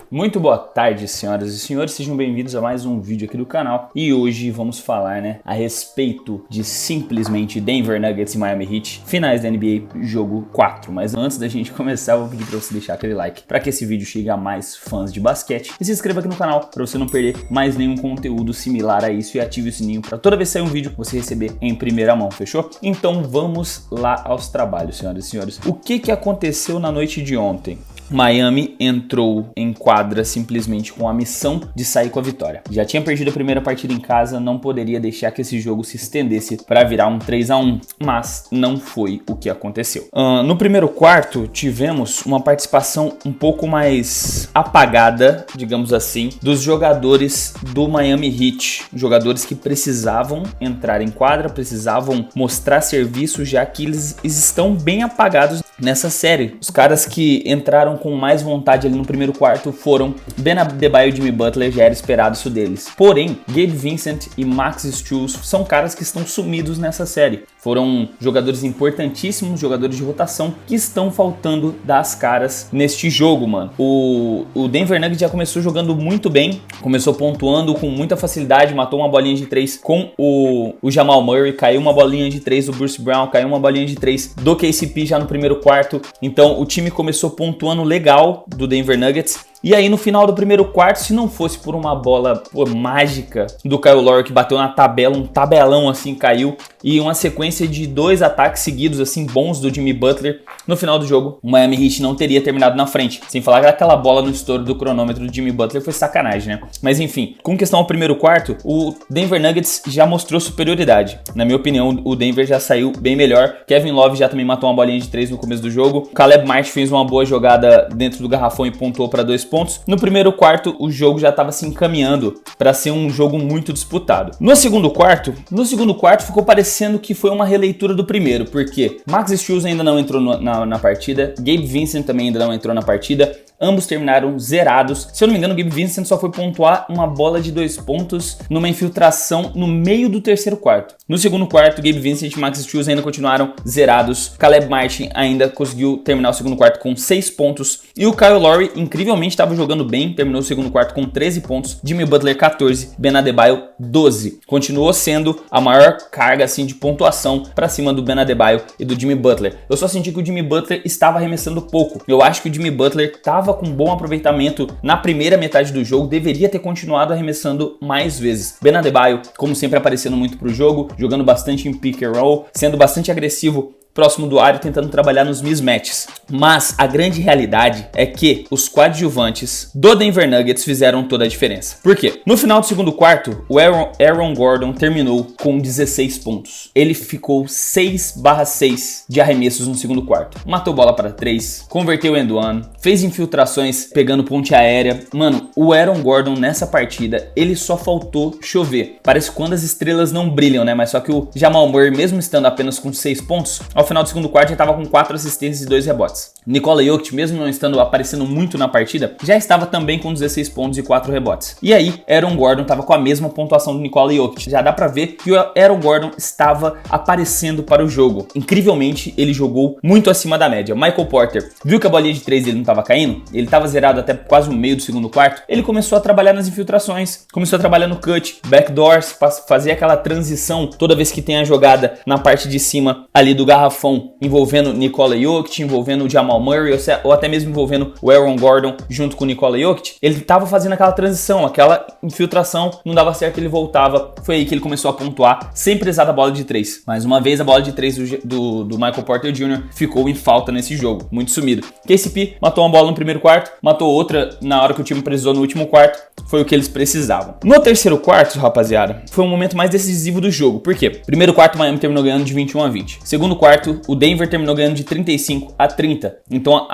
Muito boa tarde, senhoras e senhores, sejam bem-vindos a mais um vídeo aqui do canal. E hoje vamos falar, a respeito de simplesmente Denver Nuggets e Miami Heat, finais da NBA, jogo 4. Mas antes da gente começar, eu vou pedir pra você deixar aquele like para que esse vídeo chegue a mais fãs de basquete. E se inscreva aqui no canal para você não perder mais nenhum conteúdo similar a isso e ative o sininho para toda vez que sair um vídeo você receber em primeira mão, fechou? Então vamos lá aos trabalhos, senhoras e senhores. O que aconteceu na noite de ontem? Miami entrou em quadra simplesmente com a missão de sair com a vitória. Já tinha perdido a primeira partida em casa, não poderia deixar que esse jogo se estendesse para virar um 3-1, mas não foi o que aconteceu. No primeiro quarto, tivemos uma participação um pouco mais apagada, digamos assim, dos jogadores do Miami Heat. Jogadores que precisavam entrar em quadra, precisavam mostrar serviço, já que eles estão bem apagados nessa série. Os caras que entraram com mais vontade ali no primeiro quarto foram Ben Adebayo e Jimmy Butler, já era esperado isso deles. Porém, Gabe Vincent e Max Strus são caras que estão sumidos nessa série. Foram jogadores importantíssimos, jogadores de rotação, que estão faltando das caras neste jogo, mano. O Denver Nuggets já começou jogando muito bem, começou pontuando com muita facilidade, matou uma bolinha de 3 com o Jamal Murray, caiu uma bolinha de 3 do Bruce Brown, caiu uma bolinha de 3 do KCP já no primeiro quarto. Então o time começou pontuando legal do Denver Nuggets. E aí no final do primeiro quarto, se não fosse por uma bola mágica do Kyle Lowry que bateu na tabela, um tabelão assim caiu, e uma sequência de 2 ataques seguidos assim bons do Jimmy Butler, no final do jogo o Miami Heat não teria terminado na frente. Sem falar que aquela bola no estouro do cronômetro do Jimmy Butler foi sacanagem, né? Mas enfim, com questão ao primeiro quarto, o Denver Nuggets já mostrou superioridade. Na minha opinião, o Denver já saiu bem melhor. Kevin Love já também matou uma bolinha de 3 no começo do jogo. Caleb Martin fez uma boa jogada dentro do garrafão e pontuou para 2 pontos. No primeiro quarto, o jogo já estava se encaminhando para ser um jogo muito disputado. No segundo quarto ficou parecendo que foi uma releitura do primeiro, porque Max Strus ainda não entrou na partida, Gabe Vincent também ainda não entrou na partida. Ambos terminaram zerados. Se eu não me engano, o Gabe Vincent só foi pontuar uma bola de 2 pontos numa infiltração no meio do terceiro quarto. No segundo quarto, Gabe Vincent e Max Strus ainda continuaram zerados. Caleb Martin ainda conseguiu terminar o segundo quarto com 6 pontos. E o Kyle Lowry, incrivelmente, estava jogando bem. Terminou o segundo quarto com 13 pontos. Jimmy Butler, 14. Ben Adebayo, 12. Continuou sendo a maior carga assim, de pontuação para cima do Ben Adebayo e do Jimmy Butler. Eu só senti que o Jimmy Butler estava arremessando pouco. Eu acho que o Jimmy Butler estava com bom aproveitamento na primeira metade do jogo, deveria ter continuado arremessando mais vezes. Ben Adebayo, como sempre, aparecendo muito pro jogo, jogando bastante em pick and roll, sendo bastante agressivo próximo do aro, tentando trabalhar nos mismatches. Mas a grande realidade é que os coadjuvantes do Denver Nuggets fizeram toda a diferença. Por quê? No final do segundo quarto, o Aaron Gordon terminou com 16 pontos. Ele ficou 6/6 de arremessos no segundo quarto. Matou bola para 3, converteu end one, fez infiltrações pegando ponte aérea. Mano, o Aaron Gordon nessa partida, ele só faltou chover. Parece quando as estrelas não brilham, né? Mas só que o Jamal Murray, mesmo estando apenas com 6 pontos, ao final do segundo quarto já estava com 4 assistências e 2 rebotes. Nikola Jokic, mesmo não estando aparecendo muito na partida, já estava também com 16 pontos e 4 rebotes. E aí, Aaron Gordon estava com a mesma pontuação do Nikola Jokic. Já dá pra ver que o Aaron Gordon estava aparecendo para o jogo. Incrivelmente, ele jogou muito acima da média. Michael Porter viu que a bolinha de 3 dele não estava caindo, ele estava zerado até quase o meio do segundo quarto. Ele começou a trabalhar nas infiltrações, começou a trabalhar no cut, backdoors, fazer aquela transição toda vez que tem a jogada na parte de cima ali do garrafão, envolvendo Nikola Jokic, envolvendo o Jamal Murray, ou até mesmo envolvendo o Aaron Gordon junto com o Nikola Jokic. Ele estava fazendo aquela transição, aquela infiltração, não dava certo, ele voltava. Foi aí que ele começou a pontuar, sem precisar da bola de 3. Mais uma vez, a bola de 3 do Michael Porter Jr. ficou em falta nesse jogo, muito sumido. KCP matou uma bola no primeiro quarto, matou outra na hora que o time precisou no último quarto. Foi o que eles precisavam. No terceiro quarto, rapaziada, foi o momento mais decisivo do jogo. Por quê? Primeiro quarto, o Miami terminou ganhando de 21-20. Segundo quarto, o Denver terminou ganhando de 35-30. Então,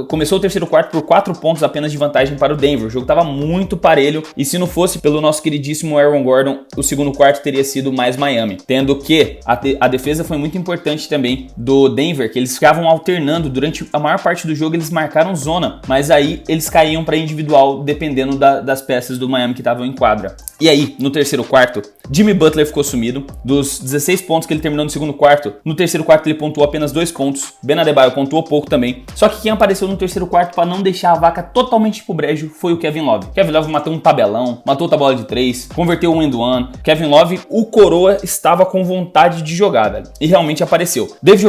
começou o terceiro quarto por 4 pontos apenas de vantagem para o Denver. O jogo estava muito parelho e se não fosse pelo nosso queridíssimo Aaron Gordon, o segundo quarto teria sido mais Miami. Tendo que a defesa foi muito importante também do Denver, que eles ficavam alternando durante a maior parte do jogo, eles marcaram zona, mas aí eles caíam para individual dependendo das peças do Miami que estavam em quadra. E aí, no terceiro quarto, Jimmy Butler ficou sumido. Dos 16 pontos que ele terminou no segundo quarto, no terceiro quarto ele pontuou apenas 2 pontos. Ben Adebayo pontuou pouco também. Só que quem apareceu no terceiro quarto para não deixar a vaca totalmente pro brejo foi o Kevin Love. Kevin Love matou um tabelão, matou outra bola de 3, converteu um and one. Kevin Love, o coroa, estava com vontade de jogar, velho. E realmente apareceu. Duncan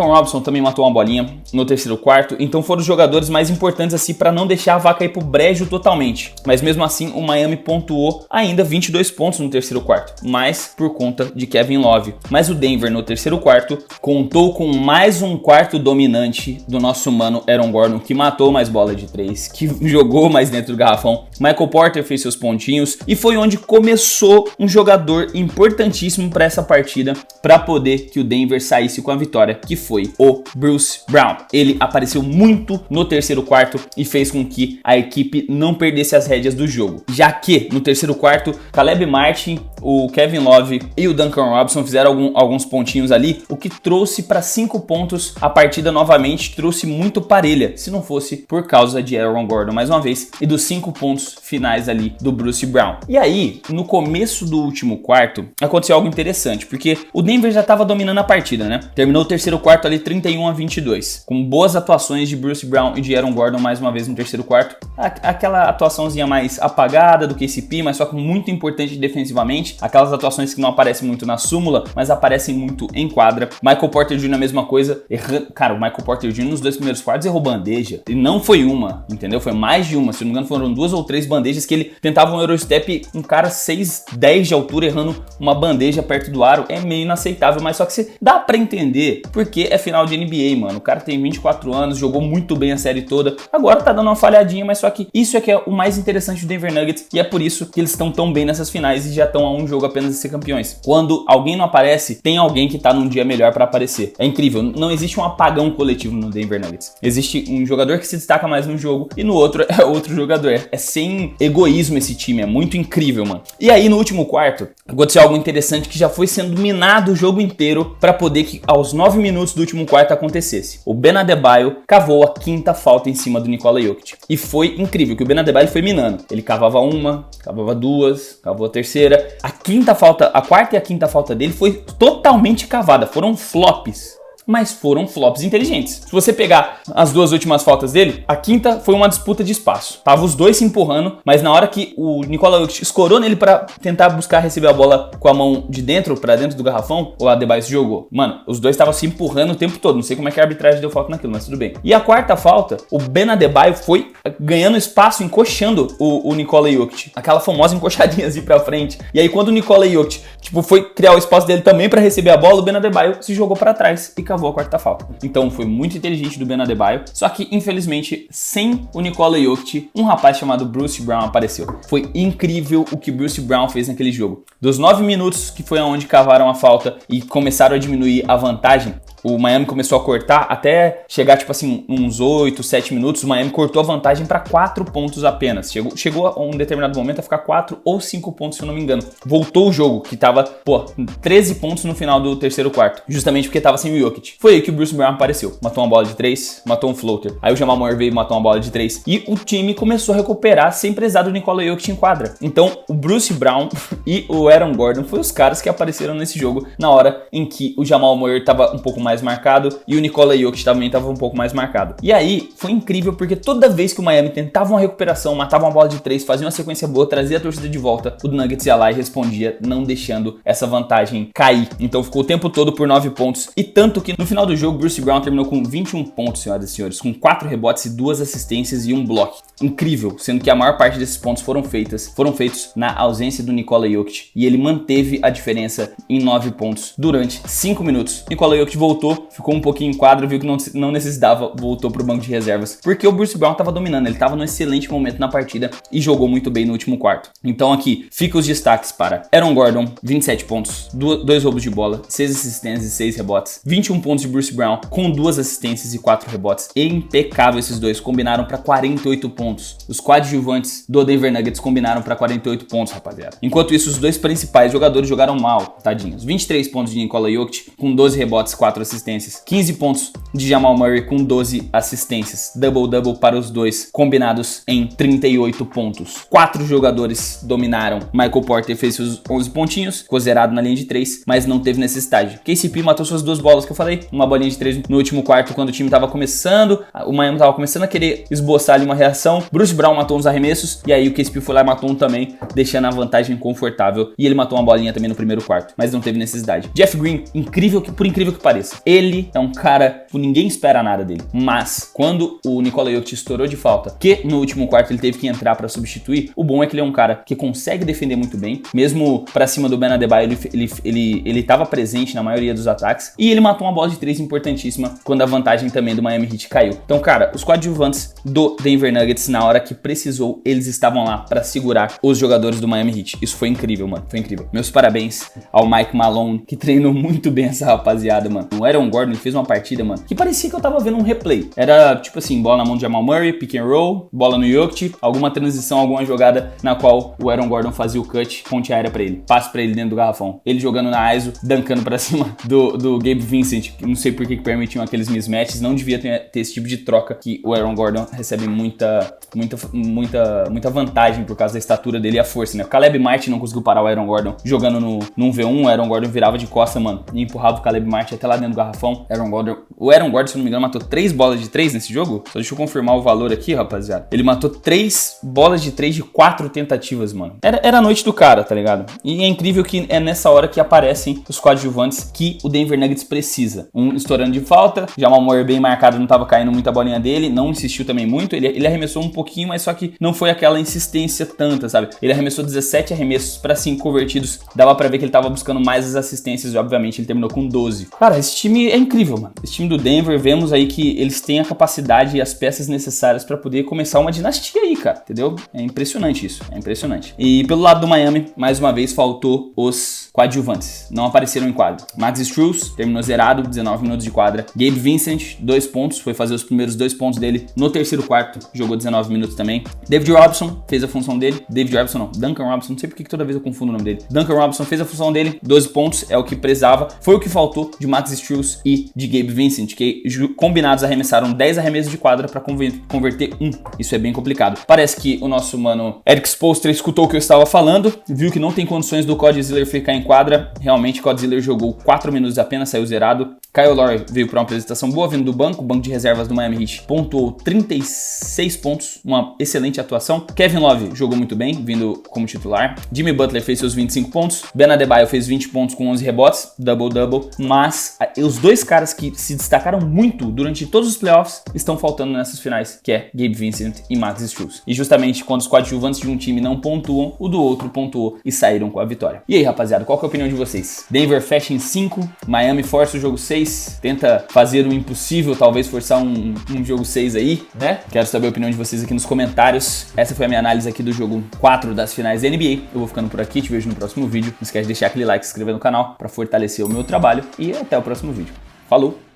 Robinson também matou uma bolinha no terceiro quarto. Então foram os jogadores mais importantes assim para não deixar a vaca ir pro brejo totalmente. Mas mesmo assim, o Miami pontuou ainda 22 pontos no terceiro quarto, mas por conta de Kevin Love. Mas o Denver no terceiro quarto contou com mais um quarto dominante do nosso mano Aaron Gordon, que matou mais bola de 3, que jogou mais dentro do garrafão. Michael Porter fez seus pontinhos e foi onde começou um jogador importantíssimo para essa partida, para poder que o Denver saísse com a vitória, que foi o Bruce Brown. Ele apareceu muito no terceiro quarto e fez com que a equipe não perdesse as rédeas do jogo, já que no terceiro quarto Caleb Martin, o Kevin Love e o Duncan Robinson fizeram alguns pontinhos ali, o que trouxe para 5 pontos a partida novamente, trouxe muito parelha, se não fosse por causa de Aaron Gordon mais uma vez e dos 5 pontos finais ali do Bruce Brown. E aí, no começo do último quarto, aconteceu algo interessante, porque o Denver já estava dominando a partida, né? Terminou o terceiro quarto ali 31-22, com boas atuações de Bruce Brown e de Aaron Gordon mais uma vez no terceiro quarto. Aquela atuaçãozinha mais apagada do KCP, mas só que muito importante defensivamente. Aquelas atuações que não aparecem muito na súmula, mas aparecem muito em quadra. Michael Porter Jr. a mesma coisa. Cara, o Michael Porter Jr. nos 2 primeiros quartos errou bandeja. E não foi uma, entendeu? Foi mais de uma. Se não me engano, foram 2 ou 3 bandejas que ele tentava um Eurostep, um cara 6'10" de altura errando uma bandeja perto do aro. É meio inaceitável, mas só que você dá pra entender porque é final de NBA, mano. O cara tem 24 anos, jogou muito bem a série toda. Agora tá dando uma falhadinha, mas só que isso é que é o mais interessante do Denver Nuggets e é por isso que eles estão tão bem nessas finais e já estão a um jogo apenas de ser campeões. Quando alguém não aparece, tem alguém que tá num dia melhor pra aparecer. É incrível, não existe um apagão coletivo no Denver Nuggets. Existe um jogador que se destaca mais no jogo e no outro é outro jogador. É sem egoísmo esse time, é muito incrível, mano. E aí no último quarto, aconteceu algo interessante que já foi sendo minado o jogo inteiro pra poder que aos 9 minutos do último quarto acontecesse. O Ben Adebayo cavou a 5ª falta em cima do Nikola Jokic. E foi incrível que o Ben Adebayo foi minando. Ele cavava uma, cavava 2, cavou a terceira. A 4ª e a 5ª falta dele foi totalmente cavada. Foram flops. Mas foram flops inteligentes. Se você pegar as 2 últimas faltas dele, a 5ª foi uma disputa de espaço. Tava os dois se empurrando, mas na hora que o Nikola Jokic escorou nele pra tentar buscar receber a bola com a mão de dentro pra dentro do garrafão, o Adebayo se jogou. Mano, os dois estavam se empurrando o tempo todo. Não sei como é que a arbitragem deu falta naquilo, mas tudo bem. E a 4ª falta, o Ben Adebayo foi ganhando espaço, encoxando o Nikola Jokic. Aquela famosa encoxadinha assim pra frente. E aí quando o Nikola Jokic foi criar o espaço dele também pra receber a bola, o Ben Adebayo se jogou pra trás e cavou a 4ª falta. Então foi muito inteligente do Ben Adebayo, só que infelizmente sem o Nikola Jokic, um rapaz chamado Bruce Brown apareceu. Foi incrível o que Bruce Brown fez naquele jogo. Dos 9 minutos que foi onde cavaram a falta e começaram a diminuir a vantagem, o Miami começou a cortar até chegar tipo assim uns 8, 7 minutos, o Miami cortou a vantagem para 4 pontos apenas. Chegou a um determinado momento a ficar 4 ou 5 pontos, se eu não me engano. Voltou o jogo, que tava, 13 pontos no final do terceiro quarto, justamente porque tava sem o Jokic. Foi aí que o Bruce Brown apareceu. Matou uma bola de 3, matou um floater. Aí o Jamal Murray veio e matou uma bola de 3. E o time começou a recuperar sem precisar do Nikola Jokic em quadra. Então o Bruce Brown e o Aaron Gordon foram os caras que apareceram nesse jogo na hora em que o Jamal Murray tava um pouco mais marcado e o Nikola Jokic também estava um pouco mais marcado. E aí foi incrível porque toda vez que o Miami tentava uma recuperação, matava uma bola de 3, fazia uma sequência boa, trazia a torcida de volta, o Nuggets ia lá e respondia, não deixando essa vantagem cair. Então ficou o tempo todo por 9 pontos e tanto que no final do jogo Bruce Brown terminou com 21 pontos, senhoras e senhores, com 4 rebotes e 2 assistências e um bloco. Incrível, sendo que a maior parte desses pontos foram feitos na ausência do Nikola Jokic e ele manteve a diferença em 9 pontos durante 5 minutos. Nikola Jokic voltou, ficou um pouquinho em quadra, viu que não necessitava, voltou pro banco de reservas, porque o Bruce Brown tava dominando, ele tava num excelente momento na partida e jogou muito bem no último quarto. Então aqui, fica os destaques para Aaron Gordon, 27 pontos, 2 roubos de bola, 6 assistências e 6 rebotes, 21 21 pontos de Bruce Brown, com 2 assistências e 4 rebotes. Impecável esses dois, combinaram para 48 pontos. Os coadjuvantes do Denver Nuggets combinaram para 48 pontos, rapaziada. Enquanto isso, os dois principais jogadores jogaram mal, tadinhos. 23 pontos de Nikola Jokic, com 12 rebotes e 4 assistências. 15 pontos de Jamal Murray, com 12 assistências. Double-double para os dois, combinados em 38 pontos. 4 jogadores dominaram. Michael Porter fez seus 11 pontinhos, ficou zerado na linha de 3, mas não teve necessidade. KCP matou suas 2 bolas que eu falei, uma bolinha de 3 no último quarto, quando o time tava começando, o Miami tava começando a querer esboçar ali uma reação. Bruce Brown matou uns arremessos, e aí o KCP foi lá e matou um também, deixando a vantagem confortável. E ele matou uma bolinha também no primeiro quarto, mas não teve necessidade. Jeff Green, por incrível que pareça, ele é um cara que ninguém espera nada dele. Mas, quando o Nikola Jokic estourou de falta, que no último quarto ele teve que entrar pra substituir, o bom é que ele é um cara que consegue defender muito bem, mesmo pra cima do Ben Adebayo, ele tava presente na maioria dos ataques, e ele matou uma bola de 3 importantíssima, quando a vantagem também do Miami Heat caiu. Então, cara, os coadjuvantes do Denver Nuggets, na hora que precisou, eles estavam lá pra segurar os jogadores do Miami Heat. Isso foi incrível, mano, foi incrível. Meus parabéns ao Mike Malone, que treinou muito bem essa rapaziada, mano. O Aaron Gordon fez uma partida, mano, que parecia que eu tava vendo um replay. Era, tipo assim, bola na mão de Jamal Murray, pick and roll, bola no Jokic, alguma transição, alguma jogada na qual o Aaron Gordon fazia o cut, ponte aérea pra ele, passe pra ele dentro do garrafão. Ele jogando na ISO, dancando pra cima do Gabe Vincent. Não sei por que permitiam aqueles mismatches, não devia ter esse tipo de troca, que o Aaron Gordon recebe muita vantagem por causa da estatura dele e a força, né? O Caleb Martin não conseguiu parar o Aaron Gordon jogando no 1v1, o Aaron Gordon virava de costa, mano, e empurrava o Caleb Martin até lá dentro do garrafão. O Aaron Gordon, se não me engano, matou 3 bolas de 3 nesse jogo. Só deixa eu confirmar o valor aqui, rapaziada. Ele matou 3 bolas de 3 de 4 tentativas, mano. Era a noite do cara, tá ligado? E é incrível que é nessa hora que aparecem os coadjuvantes que o Denver Nuggets precisa. Um estourando de falta, Jamal Murray bem marcado, não tava caindo muita bolinha dele, não insistiu também muito, ele arremessou um pouquinho, mas só que não foi aquela insistência tanta, sabe? Ele arremessou 17 arremessos pra 5 convertidos, dava pra ver que ele tava buscando mais as assistências e obviamente ele terminou com 12. Cara, esse time é incrível, mano. Esse time do Denver, vemos aí que eles têm a capacidade e as peças necessárias pra poder começar uma dinastia aí, cara, entendeu? É impressionante isso, é impressionante. E pelo lado do Miami, mais uma vez faltou os coadjuvantes, não apareceram em quadra. Max Strus terminou zerado, 19 minutos de quadra. Gabe Vincent, 2 pontos, foi fazer os primeiros 2 pontos dele no terceiro quarto, jogou 19 minutos também. David Robinson fez a função dele, Duncan Robinson, não sei porque que toda vez eu confundo o nome dele. Duncan Robinson fez a função dele, 12 pontos, é o que precisava, foi o que faltou de Max Strus e de Gabe Vincent, que combinados arremessaram 10 arremessos de quadra para converter 1. Isso é bem complicado. Parece que o nosso mano Eric Spoelstra escutou o que eu estava falando, viu que não tem condições do Codzilla ficar em quadra. Realmente, Codzilla jogou 4 minutos apenas, saiu zerado. Kyle Lowry veio para uma apresentação boa vindo do banco. O banco de reservas do Miami Heat pontuou 36 pontos, uma excelente atuação. Kevin Love jogou muito bem, vindo como titular. Jimmy Butler fez seus 25 pontos. Ben Adebayo fez 20 pontos com 11 rebotes, double-double. Mas os dois caras que se destacaram muito durante todos os playoffs estão faltando nessas finais, que é Gabe Vincent e Max Strus. E justamente quando os coadjuvantes de um time não pontuam, o do outro pontuou e saíram com a vitória. E aí, rapaziada, qual que é a opinião de vocês? Denver fecha em 5, Miami força o jogo 6, tenta fazer o impossível, talvez forçar um jogo 6 aí, né? Quero saber a opinião de vocês aqui nos comentários. Essa foi a minha análise aqui do jogo 4 das finais da NBA. Eu vou ficando por aqui, te vejo no próximo vídeo. Não esquece de deixar aquele like, se inscrever no canal para fortalecer o meu trabalho e até o próximo vídeo. Falou!